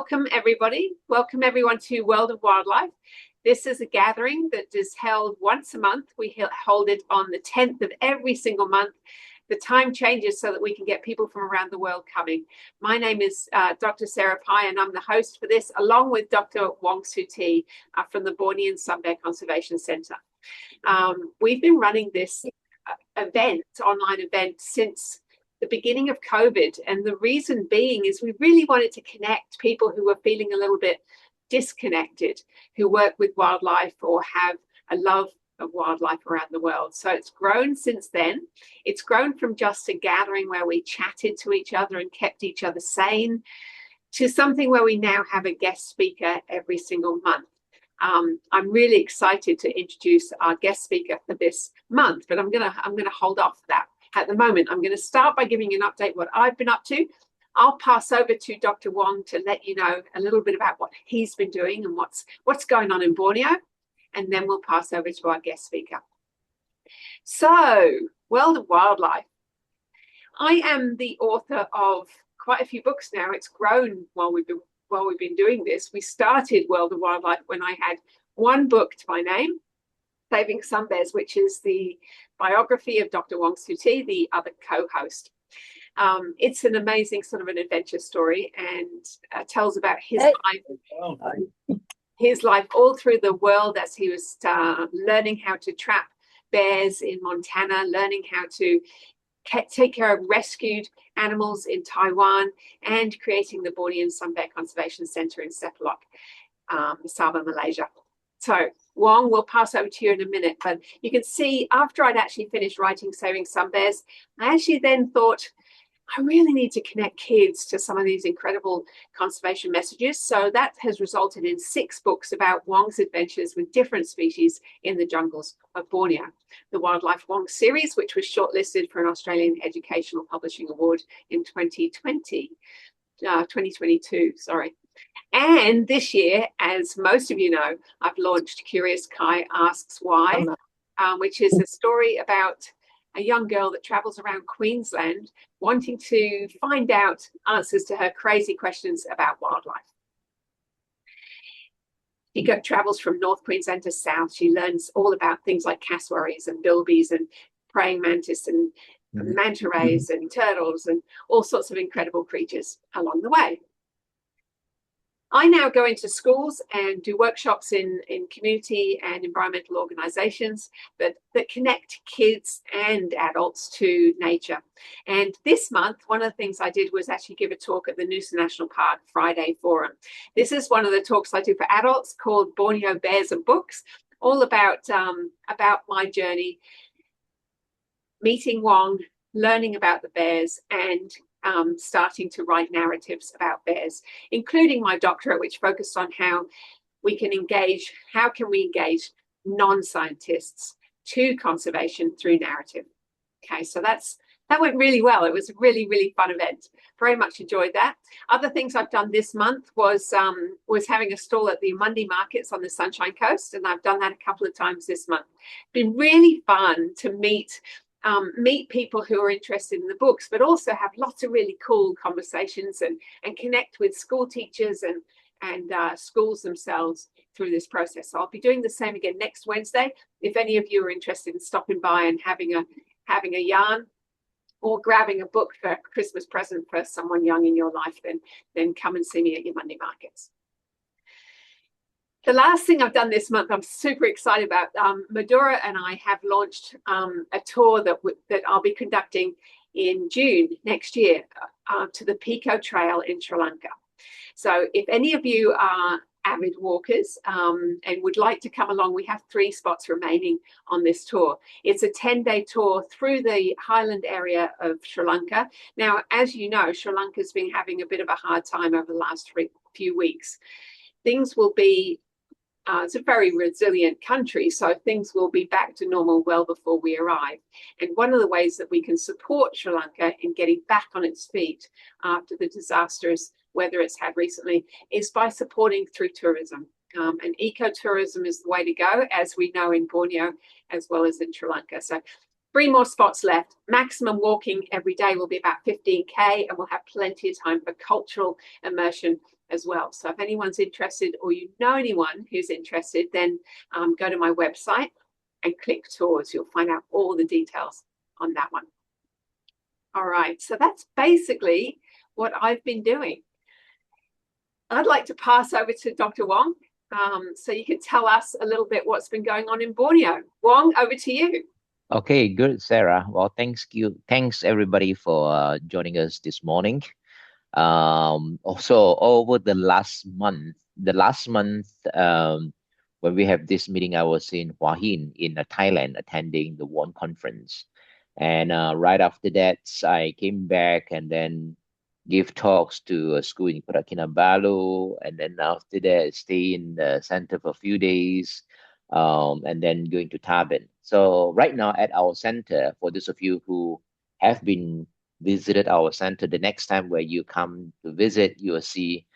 Welcome, everybody. Welcome, everyone, to World of Wildlife. This is a gathering that is held once a month. We hold it on the 10th of every single month. The time changes so that we can get people from around the world coming. My name is Dr. Sarah Pai, and I'm the host for this, along with Dr. Wong Siew from the Bornean Sun Bear Conservation Centre. We've been running this online event, since the beginning of COVID. And the reason being is we really wanted to connect people who were feeling a little bit disconnected, who work with wildlife or have a love of wildlife around the world. So it's grown since then. It's grown from just a gathering where we chatted to each other and kept each other sane to something where we now have a guest speaker every single month. I'm really excited to introduce our guest speaker for this month, but I'm gonna hold off that at the moment. I'm going to start by giving you an update what I've been up to. I'll pass over to Dr. Wong to let you know a little bit about what he's been doing and what's going on in Borneo, and then we'll pass over to our guest speaker. So, World of Wildlife. I am the author of quite a few books now. It's grown while we've been doing this. We started World of Wildlife when I had one book to my name, Saving Sun Bears, which is the biography of Dr. Wong Siew, the other co-host. It's an amazing sort of an adventure story, and tells about his life all through the world as he was learning how to trap bears in Montana, learning how to take care of rescued animals in Taiwan, and creating the Bornean Sun Bear Conservation Centre in Sepalok, Sabah, Malaysia. So Wong, we'll pass over to you in a minute, but you can see after I'd actually finished writing Saving Sun Bears, I actually then thought, I really need to connect kids to some of these incredible conservation messages. So that has resulted in 6 books about Wong's adventures with different species in the jungles of Borneo. The Wildlife Wong series, which was shortlisted for an Australian Educational Publishing Award in 2022, sorry. And this year, as most of you know, I've launched Curious Kai Asks Why, which is a story about a young girl that travels around Queensland wanting to find out answers to her crazy questions about wildlife. She travels from North Queensland to South. She learns all about things like cassowaries and bilbies and praying mantis and manta rays and turtles and all sorts of incredible creatures along the way. I now go into schools and do workshops in community and environmental organizations that connect kids and adults to nature. And this month, one of the things I did was actually give a talk at the Noosa National Park Friday Forum. This is one of the talks I do for adults called Borneo Bears and Books, all about my journey, meeting Wong, learning about the bears, and starting to write narratives about bears, including my doctorate, which focused on how can we engage non-scientists to conservation through narrative. Okay, so that went really well. It was a really, really fun event. Very much enjoyed that. Other things I've done this month was having a stall at the Monday markets on the Sunshine Coast, and I've done that a couple of times this month. It's been really fun to meet people who are interested in the books, but also have lots of really cool conversations and connect with school teachers and schools themselves through this process. So I'll be doing the same again next Wednesday. If any of you are interested in stopping by and having a yarn or grabbing a book for a Christmas present for someone young in your life, then come and see me at your Monday markets. The last thing I've done this month, I'm super excited about. Madura and I have launched a tour that I'll be conducting in June next year to the Pico Trail in Sri Lanka. So if any of you are avid walkers and would like to come along, we have 3 spots remaining on this tour. It's a 10-day tour through the highland area of Sri Lanka. Now, as you know, Sri Lanka's been having a bit of a hard time over the last few weeks. Things will be it's a very resilient country, so things will be back to normal well before we arrive. And one of the ways that we can support Sri Lanka in getting back on its feet after the disastrous weather it's had recently is by supporting through tourism. And ecotourism is the way to go, as we know in Borneo as well as in Sri Lanka. So 3 more spots left. Maximum walking every day will be about 15K, and we'll have plenty of time for cultural immersion as well. So if anyone's interested or you know anyone who's interested, then go to my website and click tours. You'll find out all the details on that one. All right, so that's basically what I've been doing. I'd like to pass over to Dr. Wong, so you can tell us a little bit what's been going on in Borneo. Wong, over to you. Okay, good, Sarah. Well, thanks everybody for joining us this morning. Also over the last month, when we have this meeting, I was in Hua Hin in Thailand attending the WON conference, and right after that, I came back and then give talks to a school in Kota Kinabalu, and then after that, stay in the center for a few days, and then going to Taben. So right now at our center, for those of you who have been visited our center, the next time where you come to visit, you will see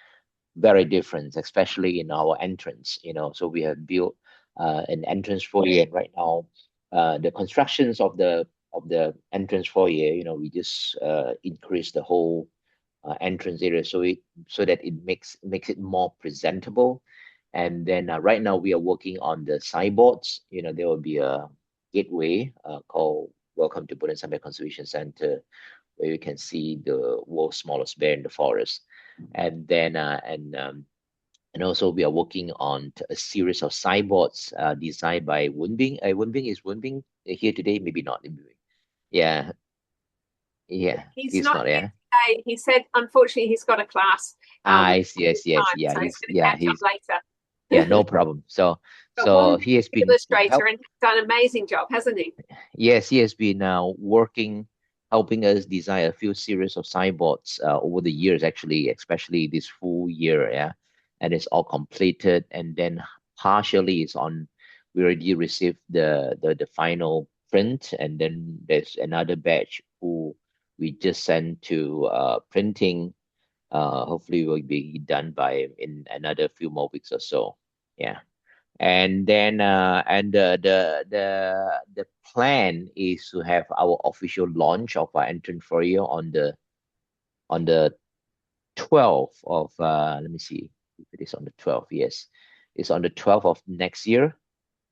very different, especially in our entrance. So we have built an entrance foyer, and right now, the constructions of the entrance foyer, we just increase the whole entrance area so that it makes it more presentable. And then right now we are working on the signboards. There will be a gateway called "Welcome to Buddha Samay Conservation Center," where you can see the world's smallest bear in the forest. And then and also we are working on a series of signboards designed by Wenbing. Wenbing here today? Maybe not. Yeah, yeah, He's he's not not. here Yeah. today. He said, unfortunately, he's got a class Yes, yes, yes, time, yeah. so he's He's going to yeah, catch up he's yeah, later. no problem. So But Wong's so he has an been illustrator help. and he's done an amazing job, hasn't he? Yes, he has been working, helping us design a few series of signboards over the years, actually, especially this full year, yeah. And it's all completed, and then partially is on. We already received the final print, and then there's another batch who we just sent to printing. Hopefully, will be done by in another few more weeks or so. Yeah. And then and the plan is to have our official launch of our entrance for you on the 12th of let me see if it is on the 12th. Yes, it's on the 12th of next year.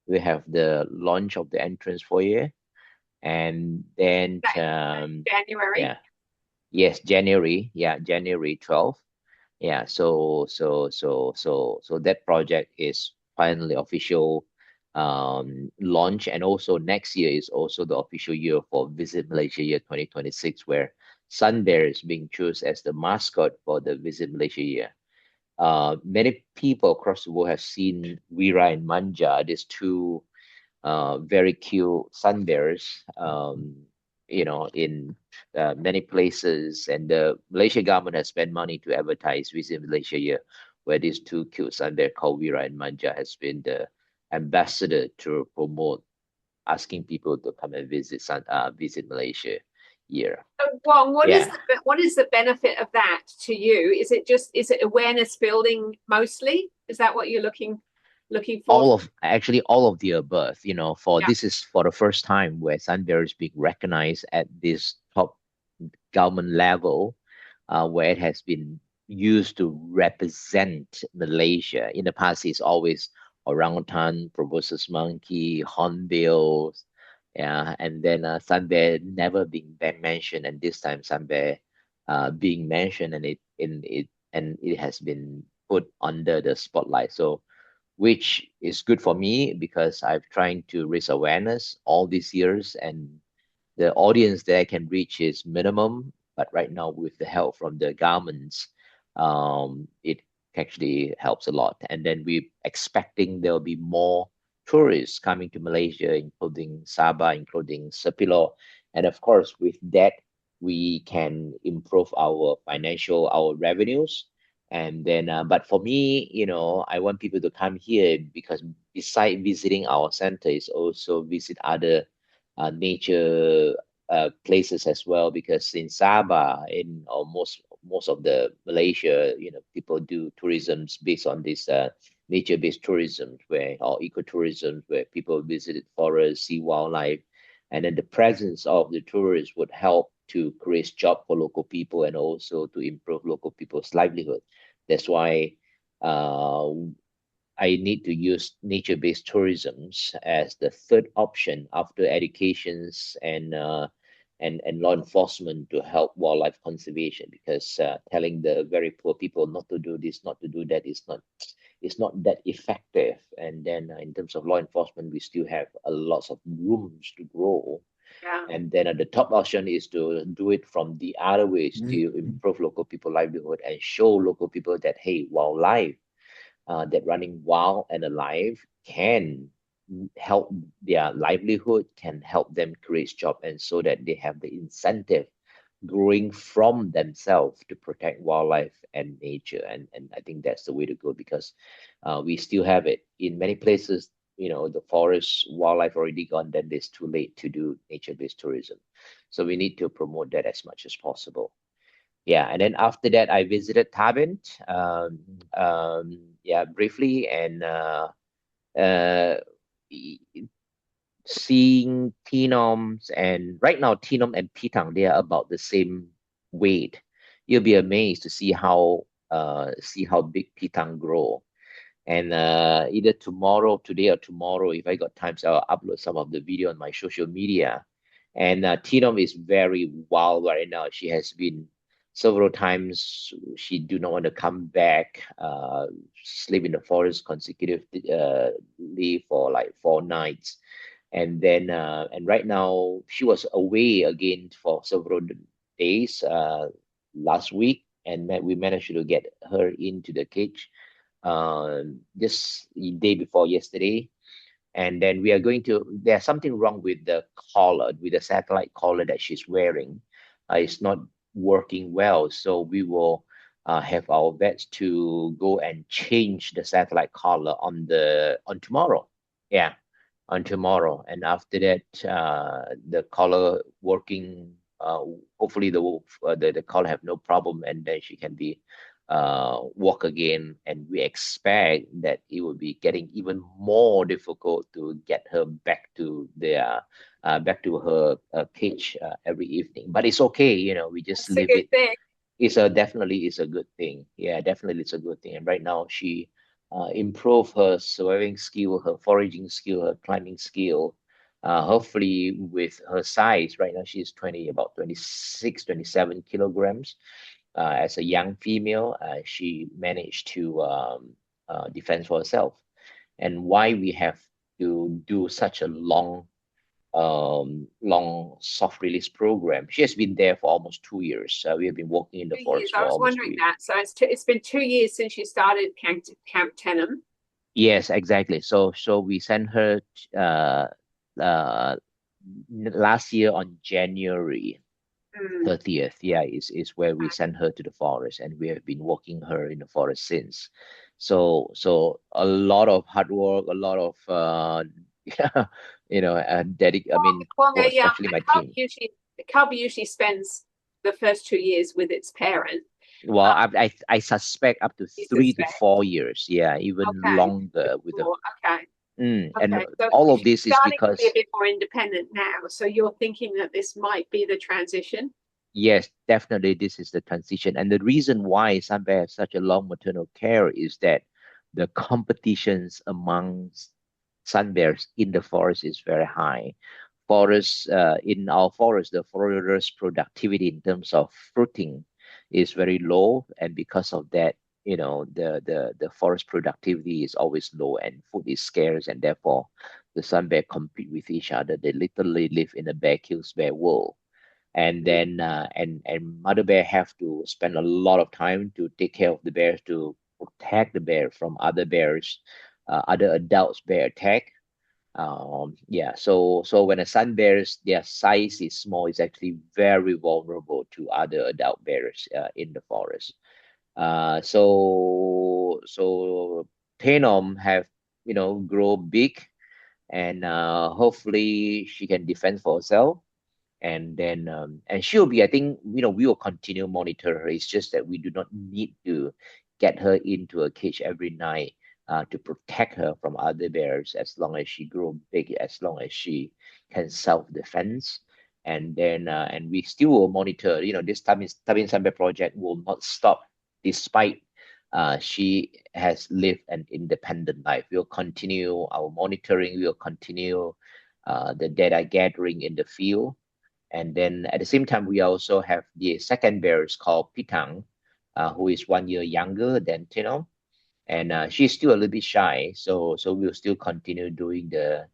We have the launch of the entrance foyer, and then January. yeah, yes, January, yeah, January 12th. Yeah, so that project is finally official launch, and also next year is also the official year for Visit Malaysia Year 2026, where Sun Bear is being chosen as the mascot for the Visit Malaysia Year. Many people across the world have seen Wira and Manja, these two very cute sun bears, in many places. And the Malaysia government has spent money to advertise Visit Malaysia here, where these two cute sun bears called Wira and Manja has been the ambassador to promote, asking people to come and visit Malaysia here. So, Wong, Yeah. what is the benefit of that to you? Is it awareness building mostly? Is that what you're looking for? All of the above, for Yeah. this is for the first time where sun bear is being recognized at this top government level, where it has been used to represent Malaysia. In the past, it's always orangutan, proboscis monkey, hornbills, yeah, and then sun bear never being mentioned, and this time sun bear being mentioned, and it has been put under the spotlight. So, which is good for me because I've trying to raise awareness all these years, and the audience that I can reach is minimum, but right now with the help from the governments, it actually helps a lot. And then we're expecting there'll be more tourists coming to Malaysia, including Sabah, including Sepilo. And of course, with that, we can improve our revenues. And then, but for me, I want people to come here because beside visiting our center, is also visit other nature places as well, because in Sabah, in most of the Malaysia, people do tourisms based on this nature-based tourism, where or ecotourism, where people visit forests, see wildlife, and then the presence of the tourists would help to create job for local people and also to improve local people's livelihood. That's why uh, I need to use nature-based tourisms as the third option after educations and law enforcement to help wildlife conservation, because telling the very poor people not to do this, not to do that is not that effective. And then in terms of law enforcement, we still have a lots of rooms to grow. Yeah. And then the top option is to do it from the other ways to improve local people livelihood and show local people that, hey, wildlife that running wild and alive can help their livelihood, can help them create job, and so that they have the incentive growing from themselves to protect wildlife and nature. And I think that's the way to go, because we still have it in many places. The forest wildlife already gone, then it's too late to do nature-based tourism. So we need to promote that as much as possible. Yeah, and then after that, I visited Tabint, yeah, briefly, and uh, e- seeing Tinoms, and right now Tinom and Pitang, they are about the same weight. You'll be amazed to see how big Pitang grow. And either tomorrow, today or tomorrow, if I got time, so I'll upload some of the video on my social media. And Tinom is very wild right now. She has been several times. She do not want to come back, sleep in the forest consecutively for like 4 nights. And right now she was away again for several days last week, and we managed to get her into the cage just the day before yesterday. And then we are going to, there's something wrong with the collar, with the satellite collar that she's wearing. It's not working well. So we will have our vets to go and change the satellite collar on tomorrow. Yeah, on tomorrow. And after that, the collar working. Hopefully the collar have no problem, and then she can be walk again. And we expect that it will be getting even more difficult to get her back to her cage every evening. But it's okay, we just That's a leave good it. thing. It's a good thing. Yeah, definitely it's a good thing. And right now she improve her swimming skill, her foraging skill, her climbing skill. Hopefully with her size, right now she's about 26, 27 kilograms. As a young female, she managed to defend for herself. And why we have to do such a long soft release program. She has been there for almost 2 years. We have been working in the 2 years. forest I for was almost wondering 2 years. that. So it's been 2 years since you started Camp Tenham. Yes, exactly. So we sent her uh, uh, last year on January Mm. 30th. Yeah, is where we sent her to the forest, and we have been walking her in the forest since. So a lot of hard work, a lot of yeah, I mean, Well, for yeah, especially my team. a cub usually spends the first 2 years with its parent. Well, Um, I suspect up to you 3 to 4 years. Yeah, even okay, longer with them. okay, And okay. So all of she's this is starting to be a because, bit more independent now. So you're thinking that this might be the transition. yes, definitely this is the transition. And the reason why Sun Bear has such a long maternal care is that the competitions amongst sun bears in the forest is very high. In our forest, the forest productivity in terms of fruiting is very low, and because of that, the forest productivity is always low, and food is scarce, and therefore the sun bear compete with each other. They literally live in a bear kills bear world. And Mm. then and mother bear have to spend a lot of time to take care of the bears, to protect the bear from other bears, other adults bear attack. Yeah, so when a sun bears, their size is small, it's actually very vulnerable to other adult bears in the forest. So Tenom have grow big, and hopefully she can defend for herself. And she'll be, I think, we will continue monitor her. It's just that we do not need to get her into a cage every night to protect her from other bears, as long as she grow big, as long as she can self-defense. And we still will monitor. This Tabin Sambe project will not stop despite she has lived an independent life. We'll continue our monitoring. We'll continue the data gathering in the field. And then at the same time, we also have the second bears called Pitang, who is 1 year younger than Tino, and she's still a little bit shy. So we'll still continue doing the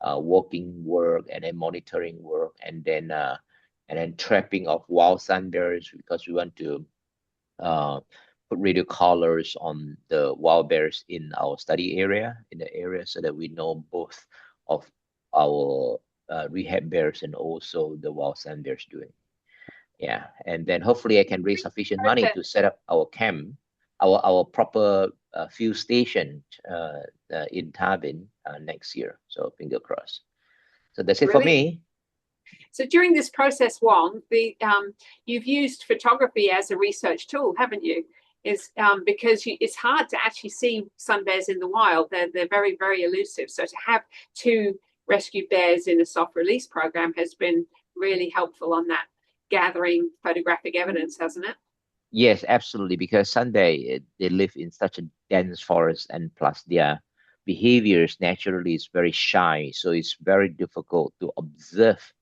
walking work and then monitoring work, and then trapping of wild sunbears because we want to uh, put radio collars on the wild bears in our study area, in the area, so that we know both of our rehab bears and also the wild sand bears doing. Yeah, and then hopefully I can raise sufficient money to set up our camp, our proper field station in Tarbin next year. So finger crossed. So that's it for Brilliant. me. So during this process, Wong, you've used photography as a research tool, haven't you? Is because it's hard to actually see sun bears in the wild. They're very, very elusive. So to have two rescue bears in a soft release program has been really helpful on that gathering photographic evidence, hasn't it? Yes, absolutely. Because Sunday they live in such a dense forest, and plus their behaviors naturally is very shy, so it's very difficult to observe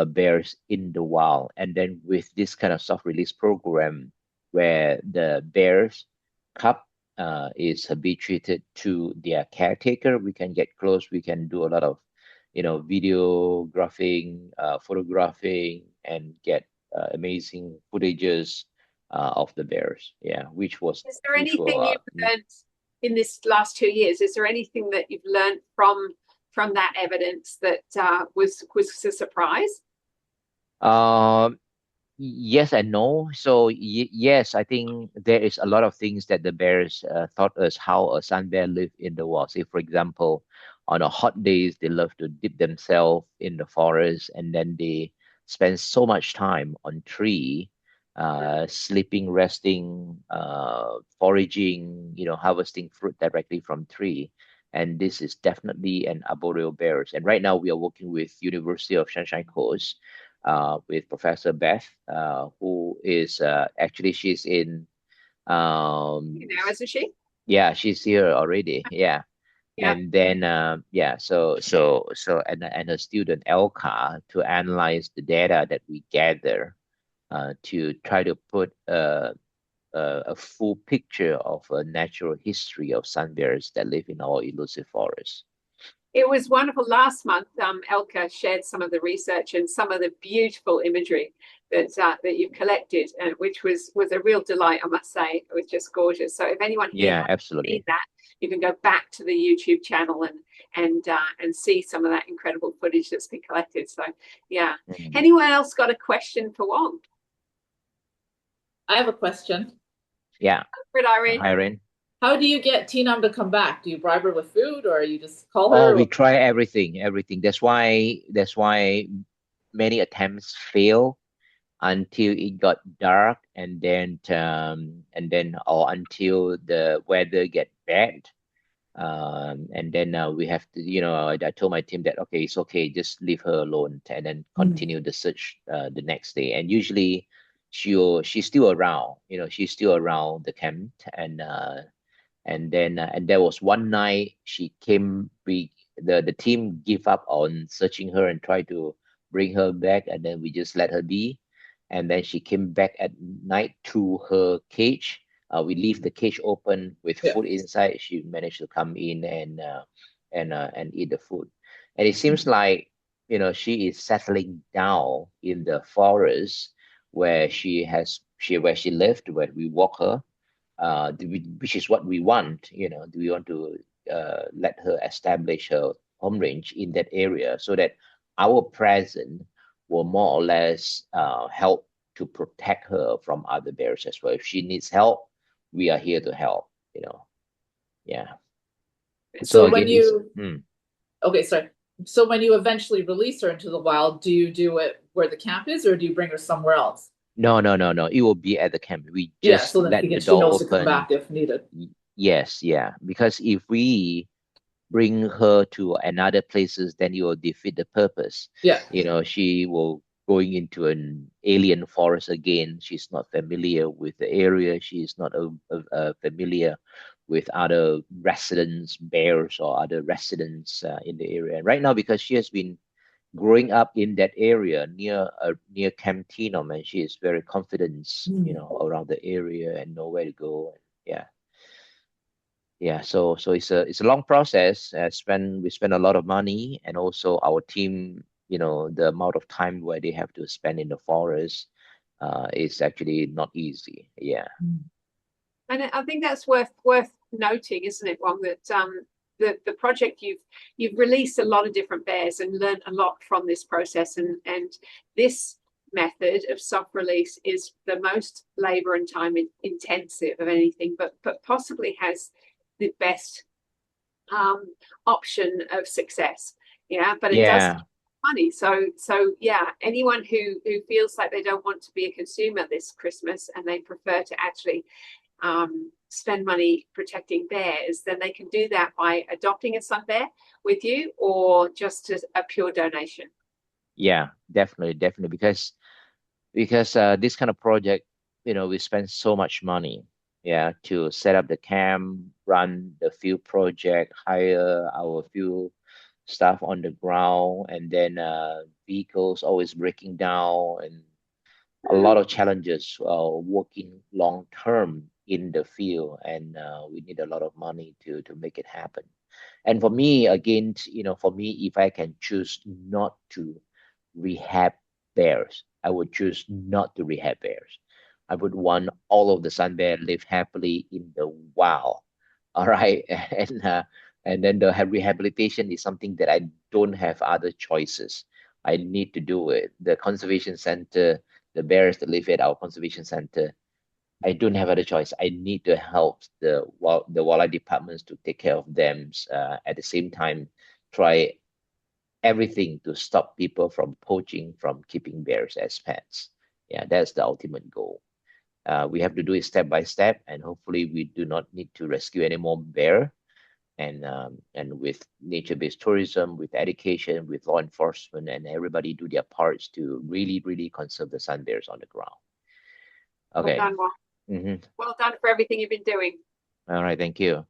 bears in the wild. And then with this kind of soft release program, where the bears cub is habituated to their caretaker, we can get close. We can do a lot of, videographing, photographing, and get amazing footages of the bears. Yeah, Is there which anything were you've learned in this last 2 years? Is there anything that you've learned from that evidence that was a surprise? um yes and no. So yes, I think there is a lot of things that the bears taught us how a sun bear live in the wild. Say, for example, on a hot days, they love to dip themselves in the forest, and then they spend so much time on tree, sleeping, resting, foraging, harvesting fruit directly from tree. And this is definitely an arboreal bears. And right now we are working with University of Sunshine Coast with Professor Beth, who is actually she's in You um know, isn't she? yeah, she's here already. Yeah. Yeah. And then yeah, so and her student Elka to analyze the data that we gather to try to put a full picture of a natural history of sun bears that live in our elusive forest. It was wonderful. Last month, Elka shared some of the research and some of the beautiful imagery that you've collected, which was a real delight, I must say. It was just gorgeous. So if anyone here Yeah, hasn't seen absolutely. that, you can go back to the YouTube channel and see some of that incredible footage that's been collected. So yeah. Mhm. Anyone else got a question for Wong? I have a question. Yeah, For Irene? Irene. How do you get Tinam to come back? Do you bribe her with food or you just call Oh, her? we try everything, everything. That's why many attempts fail until it got dark, and then or until the weather get bad. And then we have to, I told my team that okay, it's okay, just leave her alone and then Mm. continue the search the next day. And usually she's still around, she's still around the camp, and there was one night she came. The team give up on searching her and try to bring her back, and then we just let her be. And then she came back at night to her cage. We leave the cage open with Yeah. food inside. She managed to come in and eat the food. And it seems Mm. like she is settling down in the forest where she lived, where we walk her, which is what we want. Do we want to let her establish her home range in that area so that our presence will more or less help to protect her from other bears as well. If she needs help, we are here to help. Yeah. So So again, when it's you, okay, sorry. So when you eventually release her into the wild, do you do it where the camp is or do you bring her somewhere else? no, no, no, no. It will be at the camp. We Yeah, just so then let the she door knows to come open. back if needed. Yes, yeah. Because if we bring her to another places, then you will defeat the purpose. Yeah. She will going into an alien forest again. She's not familiar with the area. She's not familiar with other residents, bears or other residents in the area. And right now, because she has been growing up in that area near Camp Tinom, and she is very confident, around the area and know where to go. Yeah, yeah. So it's a long process. We spend a lot of money, and also our team. The amount of time where they have to spend in the forest, is actually not easy. Yeah. And I think that's worth noting, isn't it, Wong, that the project you've released a lot of different bears and learned a lot from this process, and this method of soft release is the most labor and time intensive of anything, but possibly has the best option of success. Yeah, but it does Yeah. money. So yeah, anyone who feels like they don't want to be a consumer this Christmas and they prefer to actually spend money protecting bears, then they can do that by adopting a sun bear with you, or just as a pure donation. Yeah, definitely, because this kind of project, we spend so much money, yeah, to set up the camp, run the field project, hire our field staff on the ground, and then vehicles always breaking down, and a lot of challenges working long term in the field, and we need a lot of money to make it happen. And for me, again, if I can choose not to rehab bears, I would choose not to rehab bears. I would want all of the sun bear live happily in the wild. All right, and then the rehabilitation is something that I don't have other choices. I need to do it. The conservation center, the bears that live at our conservation center, I don't have other choice. I need to help the wildlife departments to take care of them. At the same time, try everything to stop people from poaching, from keeping bears as pets. Yeah, that's the ultimate goal. We have to do it step by step, and hopefully, we do not need to rescue any more bear. And with nature-based tourism, with education, with law enforcement, and everybody do their parts to really, really conserve the sun bears on the ground. Well Okay. done, Wong. Mm-hmm. Well done for everything you've been doing. All right. Thank you.